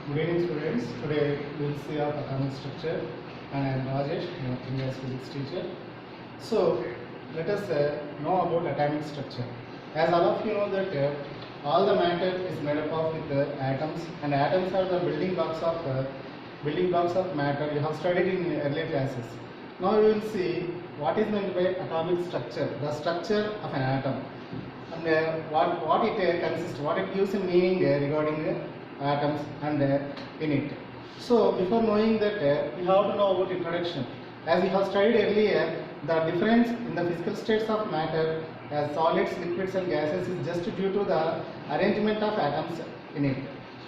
Good evening, students. Today we will see our atomic structure, and I am Rajesh, your India's physics teacher. So let us know about atomic structure. As all of you know that all the matter is made up of with atoms, and atoms are the building blocks of matter. You have studied in earlier classes. Now we will see what is meant by atomic structure, the structure of an atom, and what it consists, what it gives a meaning regarding atoms and in it. So before knowing that, we have to know about introduction. As we have studied earlier, the difference in the physical states of matter as solids, liquids and gases is just due to the arrangement of atoms in it.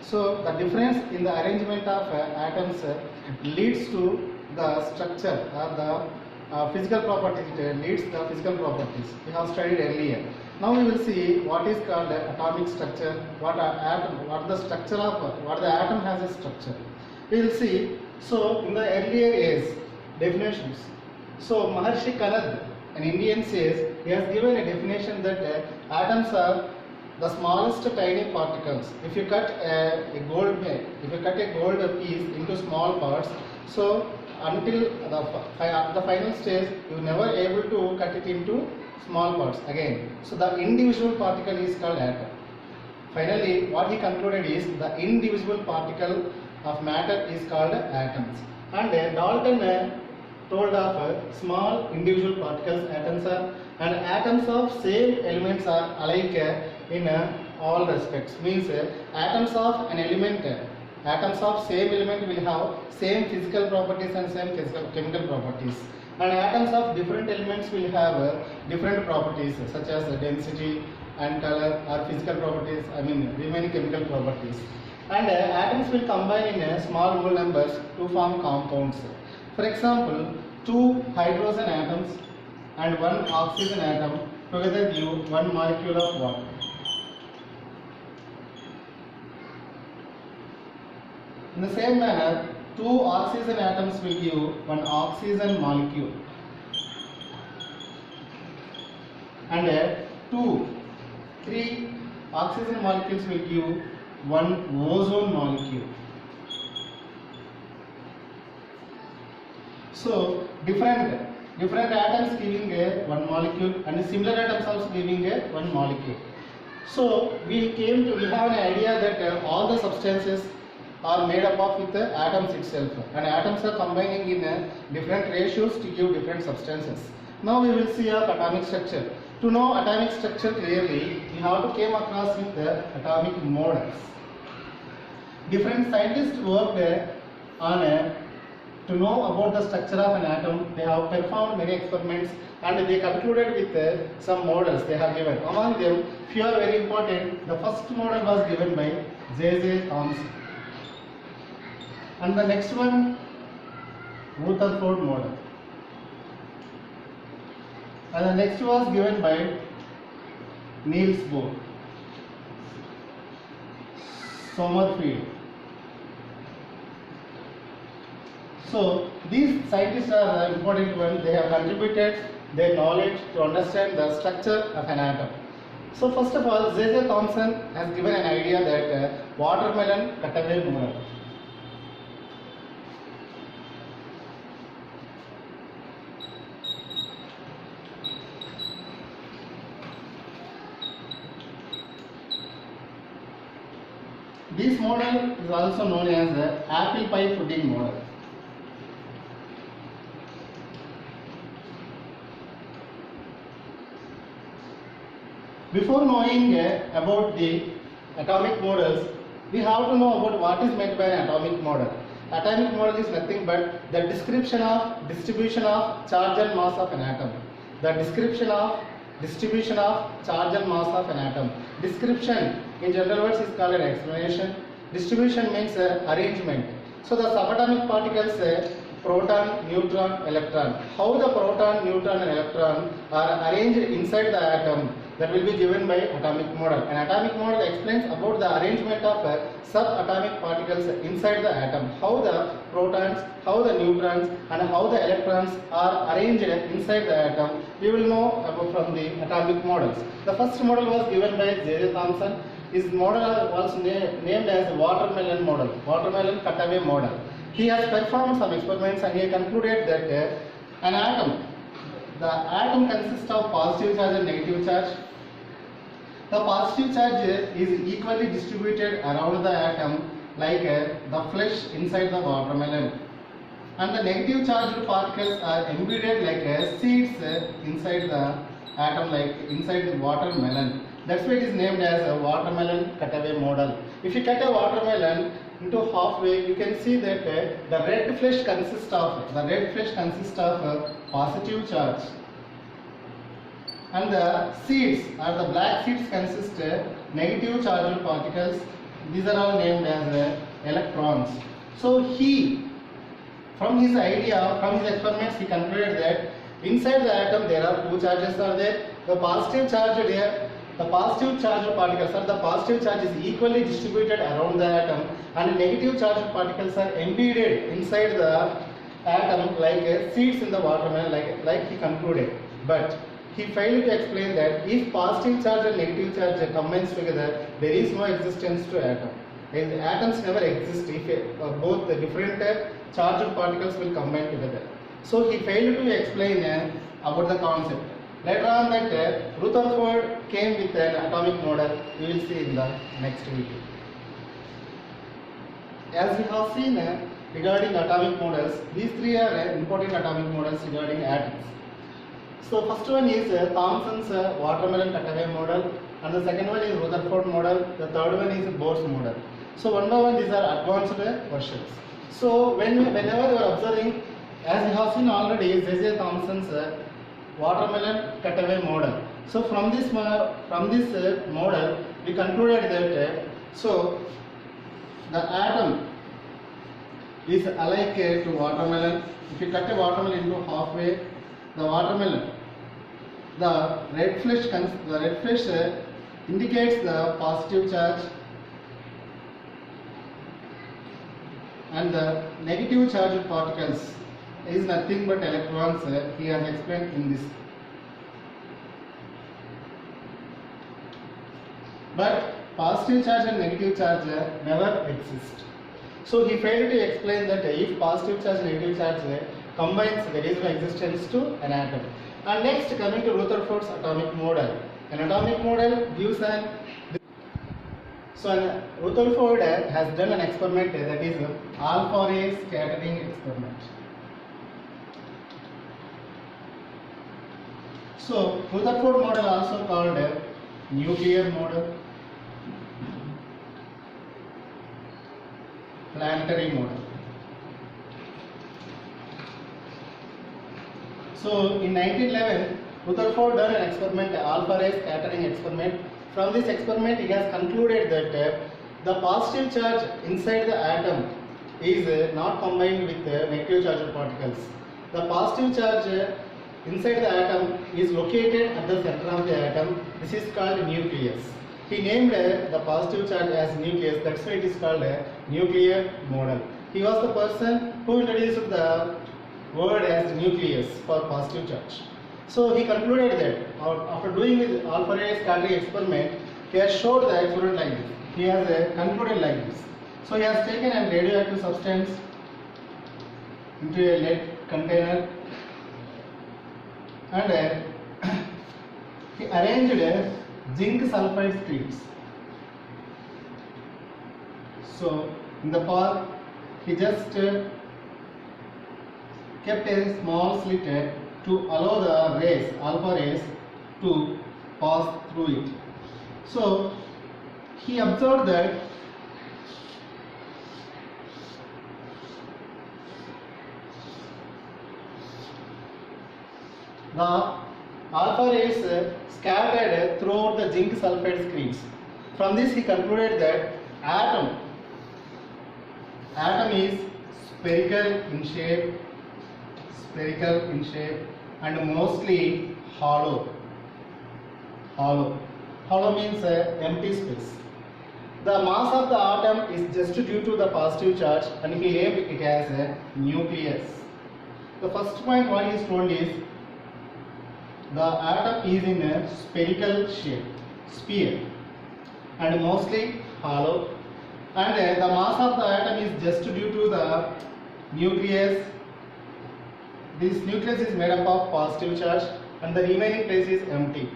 So the difference in the arrangement of atoms leads to the structure or the physical properties. It leads the physical properties we have studied earlier. Now we will see what is called atomic structure, what the structure of what the atom has a structure. We will see. So in the earlier is definitions. So Maharshi Kanad, an Indian, says he has given a definition that atoms are the smallest tiny particles. If you cut a gold piece into small parts, so until the final stage, you are never able to cut it into small parts again. So the individual particle is called atom. Finally, what he concluded is the indivisible particle of matter is called atoms. And Dalton told of small individual particles, atoms are, and atoms of same elements are alike in all respects. Means atoms of an element, atoms of same element will have same physical properties and same chemical properties. And atoms of different elements will have different properties such as density and color or physical properties, remaining chemical properties. And atoms will combine in small mole numbers to form compounds. For example, 2 hydrogen atoms and 1 oxygen atom together give 1 molecule of water. In the same manner, 2 oxygen atoms will give 1 oxygen molecule, and 3 oxygen molecules will give 1 ozone molecule. So different atoms giving 1 molecule and similar atoms also giving 1 molecule. So we have an idea that all the substances are made up of with the atoms itself, and atoms are combining in different ratios to give different substances. Now we will see our atomic structure. To know atomic structure clearly, we have to came across with the atomic models. Different scientists worked on to know about the structure of an atom. They have performed many experiments and they concluded with some models they have given. Among them, few are very important. The first model was given by J.J. Thomson. And the next one, Rutherford model. And the next was given by Niels Bohr, Sommerfeld. So these scientists are the important ones. They have contributed their knowledge to understand the structure of an atom. So first of all, J.J. Thomson has given an idea that watermelon cutaway model. This model is also known as the apple pie pudding model. Before knowing about the atomic models, we have to know about what is meant by an atomic model. Atomic model is nothing but the description of distribution of charge and mass of an atom. The description of distribution of charge and mass of an atom. Description in general words is called an explanation. Distribution means arrangement. So the subatomic particles proton, neutron, electron. How the proton, neutron and electron are arranged inside the atom, that will be given by atomic model. An atomic model explains about the arrangement of subatomic particles inside the atom. How the protons, how the neutrons and how the electrons are arranged inside the atom. We will know about from the atomic models. The first model was given by J.J. Thomson. His model was named as watermelon model, watermelon cutaway model. He has performed some experiments and he concluded that an atom, the atom consists of positive charge and negative charge. The positive charge is equally distributed around the atom like the flesh inside the watermelon, and the negative charged particles are embedded like seeds inside the atom, like inside the watermelon. That's why it is named as a watermelon cutaway model. If you cut a watermelon into halfway, you can see that the red flesh consists of positive charge, and the seeds or the black seeds consist negative charged particles. These are all named as electrons. So from his idea, from his experiments, he concluded that inside the atom there are two charges are there. The positive charge particles, or the positive charge is equally distributed around the atom, and negative charged particles are embedded inside the atom like seeds in the watermelon, like he concluded. But he failed to explain that if positive charge and negative charge combines together, there is no existence to atom. And atoms never exist if both the different charged particles will combine together. So he failed to explain about the concept. Later on that Rutherford came with an atomic model. We will see in the next video. As we have seen regarding atomic models, these three are important atomic models regarding atoms. So first one is Thomson's watermelon cutaway model, and the second one is Rutherford model, the third one is Bohr's model. So one by one these are advanced versions. So whenever you are observing, as you have seen already, J.J. Thomson's watermelon cutaway model. So from this model we concluded that so the atom is alike to watermelon. If you cut a watermelon into halfway, the red flesh indicates the positive charge, and the negative charged particles is nothing but electrons. He has explained in this. But positive charge and negative charge never exist. So he failed to explain that if positive charge and negative charge combines, there is no existence to an atom. And next, coming to Rutherford's atomic model. An atomic model gives an. So Rutherford has done an experiment that is alpha ray scattering experiment. So Rutherford model also called nuclear model, planetary model. So in 1911, Rutherford done an experiment, alpha ray scattering experiment. From this experiment, he has concluded that the positive charge inside the atom is not combined with negative charged particles. The positive charge inside the atom is located at the center of the atom. This is called nucleus. He named the positive charge as nucleus. That's why it is called a nuclear model. He was the person who introduced the word as nucleus for positive charge. So he concluded that after doing his alpha ray scattering experiment, he has showed the experiment like this. He has concluded like this. So he has taken a radioactive substance into a lead container, and he arranged zinc sulfide screens. So in the path, he just kept a small slit to allow the rays, alpha rays, to pass through it. So he observed that the alpha rays scattered throughout the zinc sulfide screens. From this he concluded that atom is spherical in shape and mostly hollow. Hollow means empty space. The mass of the atom is just due to the positive charge, and he named it as a nucleus. The first point what he is told is the atom is in a spherical shape, sphere. and mostly hollow, and the mass of the atom is just due to the nucleus. This nucleus is made up of positive charge and the remaining place is empty.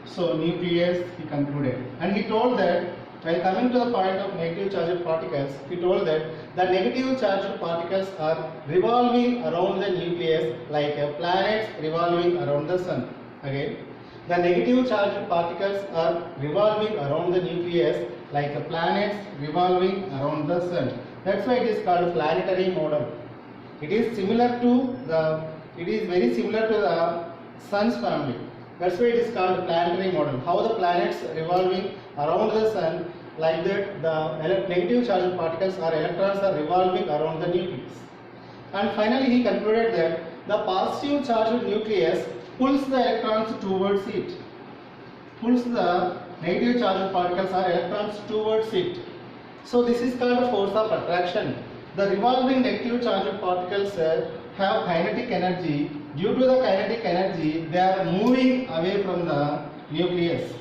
So nucleus, he concluded, and he told that while coming to the point of negative charged particles, he told that the negative charged particles are revolving around the nucleus like planets revolving around the sun. Again, the negative charged particles are revolving around the nucleus like planets revolving around the sun. That's why it is called planetary model. It is very similar to the sun's family. That's why it is called planetary model. How the planets revolving around the sun, like that the negative charged particles or electrons are revolving around the nucleus. And finally he concluded that the positive charged nucleus pulls the electrons towards it. Pulls the negative charged particles or electrons towards it. So this is called force of attraction. The revolving negative charged particles have kinetic energy. Due to the kinetic energy, they are moving away from the nucleus.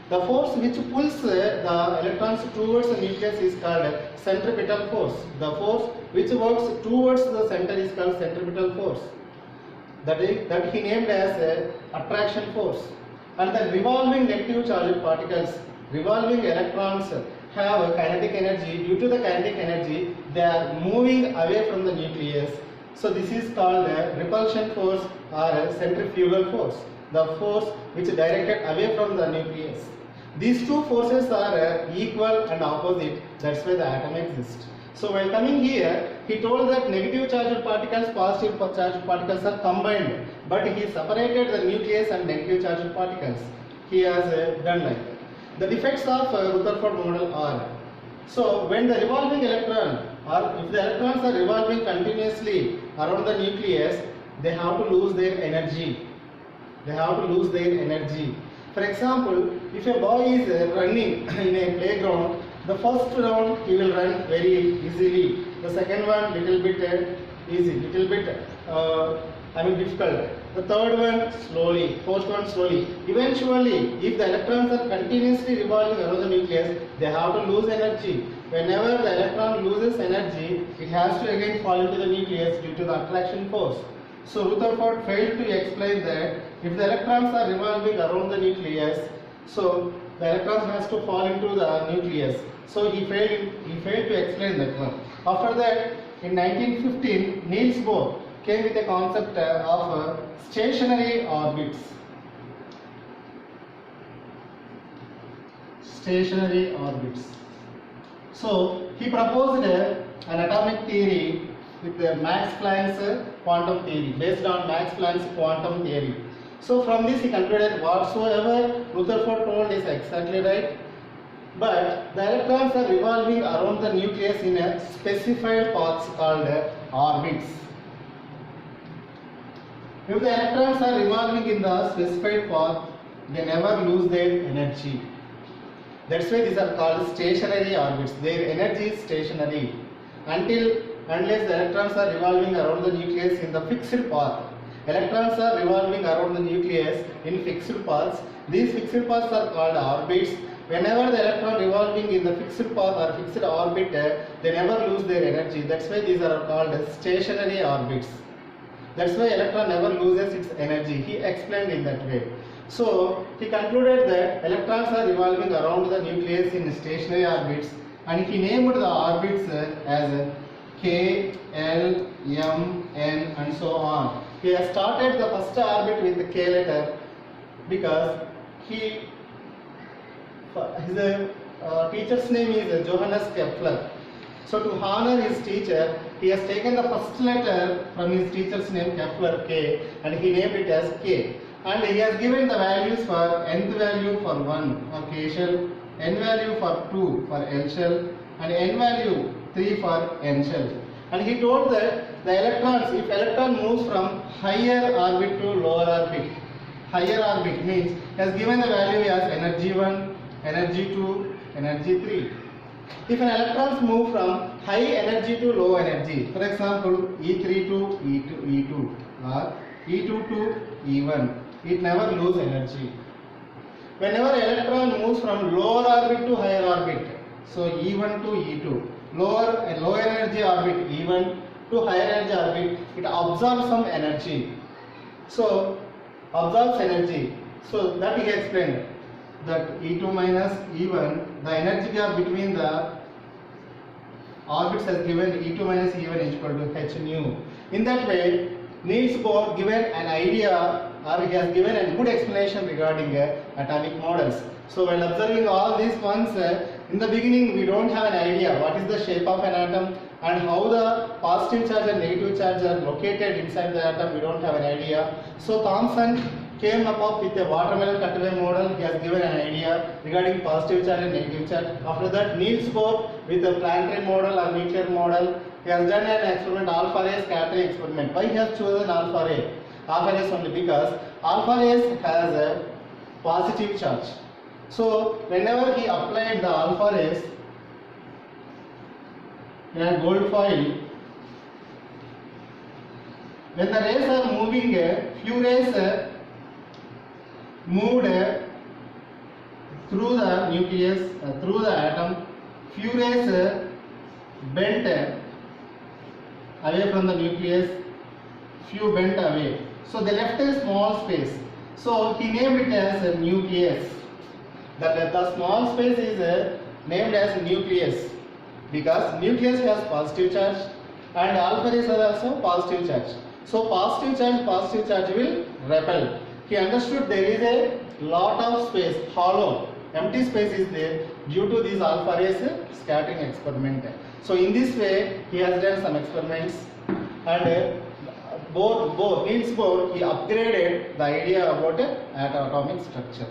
The force which pulls the electrons towards the nucleus is called centripetal force. The force which works towards the center is called centripetal force. That he named as attraction force. And the revolving negative charged particles, revolving electrons have kinetic energy. Due to the kinetic energy, they are moving away from the nucleus. So this is called repulsion force or centrifugal force, the force which is directed away from the nucleus. These two forces are equal and opposite. That's why the atom exists. So while coming here, he told that negative charged particles, positive charged particles are combined, but he separated the nucleus and negative charged particles. He has done like that. The defects of Rutherford model are, so when the revolving electron, or if the electrons are revolving continuously around the nucleus, they have to lose their energy. For example, if a boy is running in a playground, the first round he will run very easily. The second one little bit easy, difficult. The third one slowly, fourth one slowly. Eventually, if the electrons are continuously revolving around the nucleus, they have to lose energy. Whenever the electron loses energy, it has to again fall into the nucleus due to the attraction force. So Rutherford failed to explain that if the electrons are revolving around the nucleus, so the electrons has to fall into the nucleus. So he failed to explain that one. After that, in 1915, Niels Bohr came with a concept of stationary orbits. Stationary orbits. So he proposed an atomic theory with Max Planck's quantum theory, based on Max Planck's quantum theory. So from this he concluded whatsoever Rutherford told is exactly right, but the electrons are revolving around the nucleus in a specified paths called orbits. If the electrons are revolving in the specified path, they never lose their energy. That's why these are called stationary orbits. Their energy is stationary unless the electrons are revolving around the nucleus in the fixed path. Electrons are revolving around the nucleus in fixed paths. These fixed paths are called orbits. Whenever the electron revolving in the fixed path or fixed orbit, they never lose their energy. That's why these are called stationary orbits. That's why electron never loses its energy. He explained in that way. So he concluded that electrons are revolving around the nucleus in stationary orbits, and he named the orbits as K, L, M, N and so on. He has started the first orbit with the K letter because his teacher's name is Johannes Kepler. So to honor his teacher, he has taken the first letter from his teacher's name Kepler, K, and he named it as K. And he has given the values for nth value for 1 for K shell, n value for 2 for L shell, and n value 3 for N shell. And he told that the electrons, if electron moves from higher orbit to lower orbit, higher orbit means he has given the value as energy 1, energy 2, energy 3. If an electrons move from high energy to low energy, for example E3 to E2 or E2 to E1, it never loses energy. whenever electron moves from lower orbit to higher orbit, so E1 to E2, lower energy orbit E1 to higher energy orbit, it absorbs some energy. So absorbs energy. So that he explained that E2 minus E1, the energy gap between the orbits has given E2 minus E1 is equal to h nu. In that way, Niels Bohr given an idea, or he has given a good explanation regarding atomic models. So while observing all these ones, in the beginning we don't have an idea what is the shape of an atom and how the positive charge and negative charge are located inside the atom. We don't have an idea. So Thomson came up with a watermelon cutaway model. He has given an idea regarding positive charge and negative charge. After that, Niels Bohr with a planetary model or nuclear model, he has done an experiment, alpha ray scattering experiment. Why he has chosen alpha ray? Alpha rays only because alpha rays has a positive charge. So whenever he applied the alpha rays in a gold foil, when the rays are moving, few rays moved through the nucleus, through the atom, few rays bent away from the nucleus, few bent away. So they left a small space. So he named it as a nucleus. The small space is named as nucleus because nucleus has positive charge and alpha rays are also positive charge. So positive charge will repel. He understood there is a lot of space, hollow, empty space is there due to these alpha rays scattering experiment. So in this way he has done some experiments and Niels Bohr, he upgraded the idea about atomic structure.